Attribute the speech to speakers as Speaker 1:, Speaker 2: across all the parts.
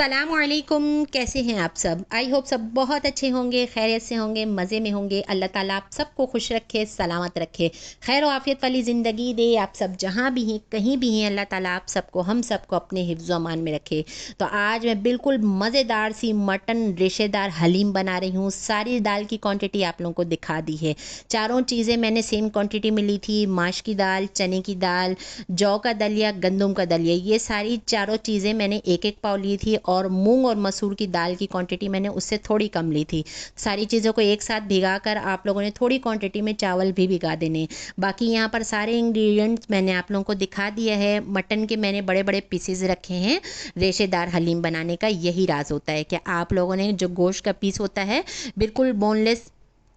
Speaker 1: अस्सलामुअलैकुम। कैसे हैं आप सब? आई होप सब बहुत अच्छे होंगे, खैरियत से होंगे, मज़े में होंगे। अल्लाह ताला आप सबको खुश रखे, सलामत रखे, खैर व आफियत वाली ज़िंदगी दे। आप सब जहाँ भी हैं, कहीं भी हैं, अल्लाह ताला आप सबको, हम सबको अपने हिफ्ज़ व अमान में रखे। तो आज मैं बिल्कुल मज़ेदार सी मटन रेशेदार हलीम बना रही हूँ। सारी दाल की क्वांटिटी आप लोगों को दिखा दी है। चारों चीज़ें मैंने सेम क्वांटिटी में ली थी। माश की दाल, चने की दाल, जौ का दलिया, गंदम का दलिया, ये सारी चारों चीज़ें मैंने एक एक पाव ली थी। और मूंग और मसूर की दाल की क्वांटिटी मैंने उससे थोड़ी कम ली थी। सारी चीज़ों को एक साथ भिगा कर आप लोगों ने थोड़ी क्वांटिटी में चावल भी भिगा देने। बाकी यहाँ पर सारे इंग्रेडिएंट्स मैंने आप लोगों को दिखा दिया है। मटन के मैंने बड़े बड़े पीसेस रखे हैं। रेशेदार हलीम बनाने का यही राज होता है कि आप लोगों ने जो गोश्त का पीस होता है, बिल्कुल बोनलेस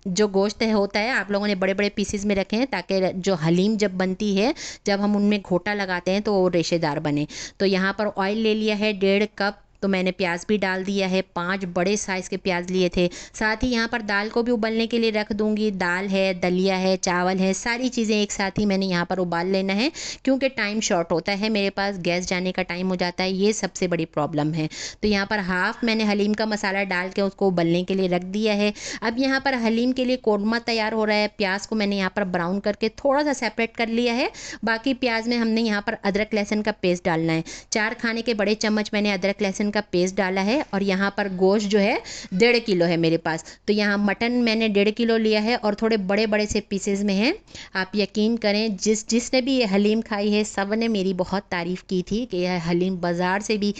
Speaker 1: जो गोश्त है होता है, आप लोगों ने बड़े बड़े पीसेस में रखे हैं ताकि जो हलीम जब बनती है, जब हम उनमें घोटा लगाते हैं तो वो रेशेदार बने। तो यहाँ पर ऑयल ले लिया है 1.5 कप। तो मैंने प्याज भी डाल दिया है, 5 बड़े साइज़ के प्याज लिए थे। साथ ही यहाँ पर दाल को भी उबलने के लिए रख दूंगी। दाल है, दलिया है, चावल है, सारी चीज़ें एक साथ ही मैंने यहाँ पर उबाल लेना है, क्योंकि टाइम शॉर्ट होता है मेरे पास, गैस जाने का टाइम हो जाता है, ये सबसे बड़ी प्रॉब्लम है। तो यहाँ पर हाफ मैंने हलीम का मसाला डाल के उसको उबलने के लिए रख दिया है। अब यहाँ पर हलीम के लिए कोरमा तैयार हो रहा है। प्याज को मैंने यहाँ पर ब्राउन करके थोड़ा सा सेपरेट कर लिया है। बाकी प्याज में हमने यहाँ पर अदरक लहसुन का पेस्ट डालना है। 4 खाने के बड़े चम्मच मैंने अदरक लहसुन का पेस्ट डाला है। और यहाँ पर गोश्त जो है 1.5 किलो है मेरे पास। तो यहाँ मटन मैंने 1.5 किलो लिया है और थोड़े बड़े बड़े से पीसेज में है। आप यकीन करें, जिसने भी ये हलीम खाई है, सब ने मेरी बहुत तारीफ़ की थी कि यह हलीम बाज़ार से भी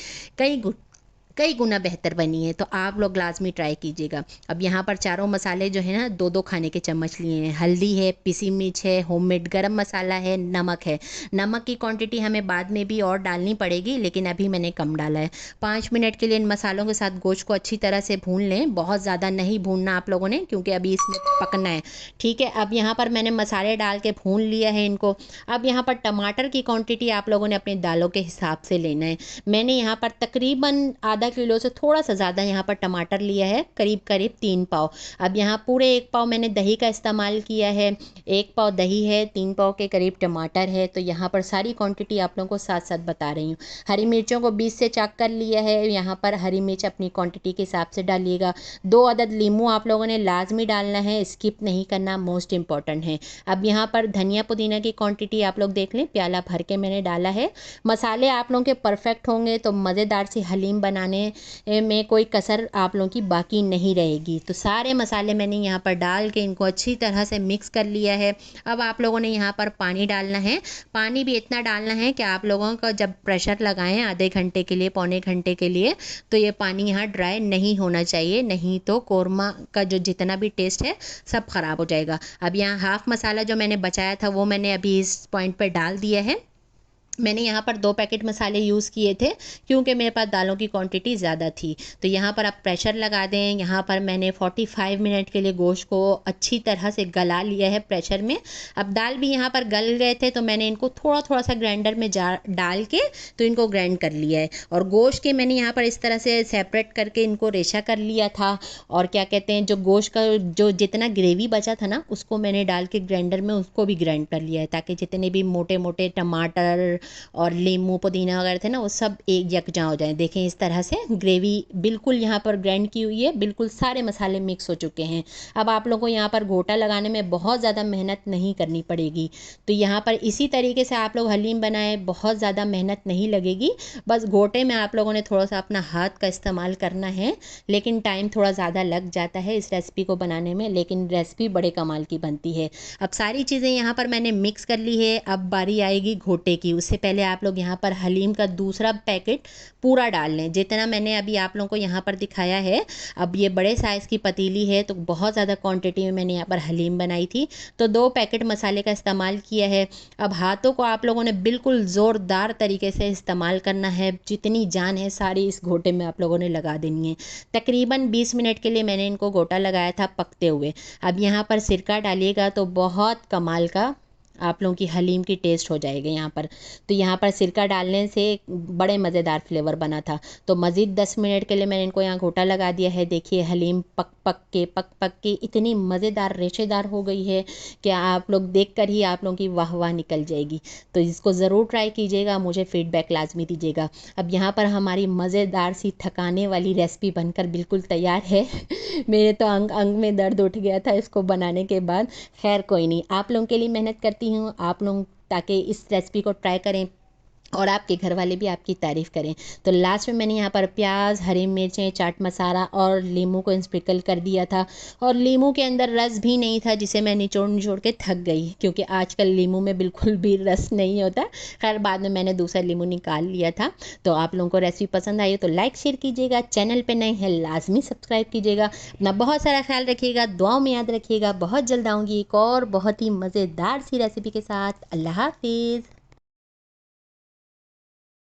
Speaker 1: कई गुना बेहतर बनी है। तो आप लोग लाजमी ट्राई कीजिएगा। अब यहाँ पर चारों मसाले जो है ना, 2-2 खाने के चम्मच लिए हैं। हल्दी है, पिसी मिर्च है, होममेड गरम मसाला है, नमक है। नमक की क्वांटिटी हमें बाद में भी और डालनी पड़ेगी, लेकिन अभी मैंने कम डाला है। 5 मिनट के लिए इन मसालों के साथ गोश्त को अच्छी तरह से भून लें। बहुत ज़्यादा नहीं भूनना आप लोगों ने, क्योंकि अभी इसमें पकना है। ठीक है, अब यहाँ पर मैंने मसाले डाल के भून लिया है इनको। अब यहाँ पर टमाटर की क्वांटिटी आप लोगों ने अपनी दालों के हिसाब से लेना है। मैंने यहाँ पर तकरीबन आधा किलो से थोड़ा सा ज़्यादा यहाँ पर टमाटर लिया है, करीब करीब 3 पाव। अब यहाँ पूरे 1 पाव मैंने दही का इस्तेमाल किया है। 1 पाव दही है, 3 पाव के करीब टमाटर है। तो यहाँ पर सारी क्वांटिटी आप लोगों को साथ साथ बता रही हूँ। हरी मिर्चों को 20 से चाक कर लिया है। यहाँ पर हरी मिर्च अपनी क्वांटिटी के हिसाब से डालिएगा। 2 अदद नींबू आप लोगों ने लाजमी डालना है, स्किप नहीं करना, मोस्ट इंपॉर्टेंट है। अब यहाँ पर धनिया पुदीना की क्वांटिटी आप लोग देख लें, प्याला भर के मैंने डाला है। मसाले आप लोगों के परफेक्ट होंगे तो मज़ेदार सी हलीम बनाने में कोई कसर आप लोगों की बाकी नहीं रहेगी। तो सारे मसाले मैंने यहाँ पर डाल के इनको अच्छी तरह से मिक्स कर लिया है। अब आप लोगों ने यहाँ पर पानी डालना है। पानी भी इतना डालना है कि आप लोगों का जब प्रेशर लगाएं आधे घंटे के लिए, पौने घंटे के लिए, तो ये पानी यहाँ ड्राई नहीं होना चाहिए, नहीं तो कोरमा का जो जितना भी टेस्ट है सब ख़राब हो जाएगा। अब यहाँ हाफ मसाला जो मैंने बचाया था वो मैंने अभी इस पॉइंट पर डाल दिया है। मैंने यहाँ पर 2 पैकेट मसाले यूज़ किए थे, क्योंकि मेरे पास दालों की क्वांटिटी ज़्यादा थी। तो यहाँ पर आप प्रेशर लगा दें। यहाँ पर मैंने 45 मिनट के लिए गोश्त को अच्छी तरह से गला लिया है प्रेशर में। अब दाल भी यहाँ पर गल गए थे, तो मैंने इनको थोड़ा थोड़ा सा ग्राइंडर में डाल के तो इनको ग्राइंड कर लिया है। और गोश्त के मैंने यहाँ पर इस तरह से सेपरेट करके इनको रेशा कर लिया था। और क्या कहते हैं, जो गोश्त का जो जितना ग्रेवी बचा था ना, उसको मैंने डाल के ग्राइंडर में उसको भी ग्राइंड कर लिया है, ताकि जितने भी मोटे मोटे टमाटर और नींबू पुदीना वगैरह थे ना, वो सब एक यकजा हो जाए। देखें इस तरह से ग्रेवी बिल्कुल यहाँ पर ग्राइंड की हुई है, बिल्कुल सारे मसाले मिक्स हो चुके हैं। अब आप लोगों को यहाँ पर घोटा लगाने में बहुत ज़्यादा मेहनत नहीं करनी पड़ेगी। तो यहाँ पर इसी तरीके से आप लोग हलीम बनाएं, बहुत ज़्यादा मेहनत नहीं लगेगी। बस घोटे में आप लोगों ने थोड़ा सा अपना हाथ का इस्तेमाल करना है, लेकिन टाइम थोड़ा ज़्यादा लग जाता है इस रेसिपी को बनाने में, लेकिन रेसिपी बड़े कमाल की बनती है। अब सारी चीज़ें यहाँ पर मैंने मिक्स कर ली है। अब बारी आएगी घोटे की। उससे पहले आप लोग यहाँ पर हलीम का दूसरा पैकेट पूरा डाल लें, जितना मैंने अभी आप लोगों को यहाँ पर दिखाया है। अब ये बड़े साइज़ की पतीली है, तो बहुत ज़्यादा क्वांटिटी में मैंने यहाँ पर हलीम बनाई थी, तो 2 पैकेट मसाले का इस्तेमाल किया है। अब हाथों को आप लोगों ने बिल्कुल ज़ोरदार तरीके से इस्तेमाल करना है। जितनी जान है सारी इस घोटे में आप लोगों ने लगा देनी है। तकरीबन 20 मिनट के लिए मैंने इनको घोटा लगाया था पकते हुए। अब यहाँ पर सिरका डालिएगा तो बहुत कमाल का आप लोगों की हलीम की टेस्ट हो जाएगा यहाँ पर। तो यहाँ पर सिरका डालने से बड़े मज़ेदार फ्लेवर बना था। तो मज़ीद 10 मिनट के लिए मैंने इनको यहाँ घोटा लगा दिया है। देखिए हलीम पक पक के इतनी मज़ेदार रेशेदार हो गई है कि आप लोग देख कर ही आप लोगों की वाह वाह निकल जाएगी। तो इसको ज़रूर ट्राई कीजिएगा, मुझे फ़ीडबैक लाजमी दीजिएगा। अब यहाँ पर हमारी मज़ेदार सी थकाने वाली रेसिपी बनकर बिल्कुल तैयार है। मेरे तो अंग अंग में दर्द उठ गया था इसको बनाने के बाद। खैर कोई नहीं, आप लोगों के लिए मेहनत करती हूँ, आप लोग ताकि इस रेसिपी को ट्राई करें और आपके घर वाले भी आपकी तारीफ़ करें। तो लास्ट में मैंने यहाँ पर प्याज, हरी मिर्चें, चाट मसाला और नींबू को स्प्रिंकल कर दिया था। और नींबू के अंदर रस भी नहीं था, जिसे मैं निचोड़ निचोड़ के थक गई, क्योंकि आजकल नींबू में बिल्कुल भी रस नहीं होता। खैर बाद में मैंने दूसरा नींबू निकाल लिया था। तो आप लोगों को रेसिपी पसंद आई हो तो लाइक शेयर कीजिएगा, चैनल पर नए हैं लाजमी सब्सक्राइब कीजिएगा। अपना बहुत सारा ख्याल रखिएगा, दुआओं में याद रखिएगा। बहुत जल्द आऊँगी एक और बहुत ही मज़ेदार सी रेसिपी के साथ। अल्लाह हाफिज़।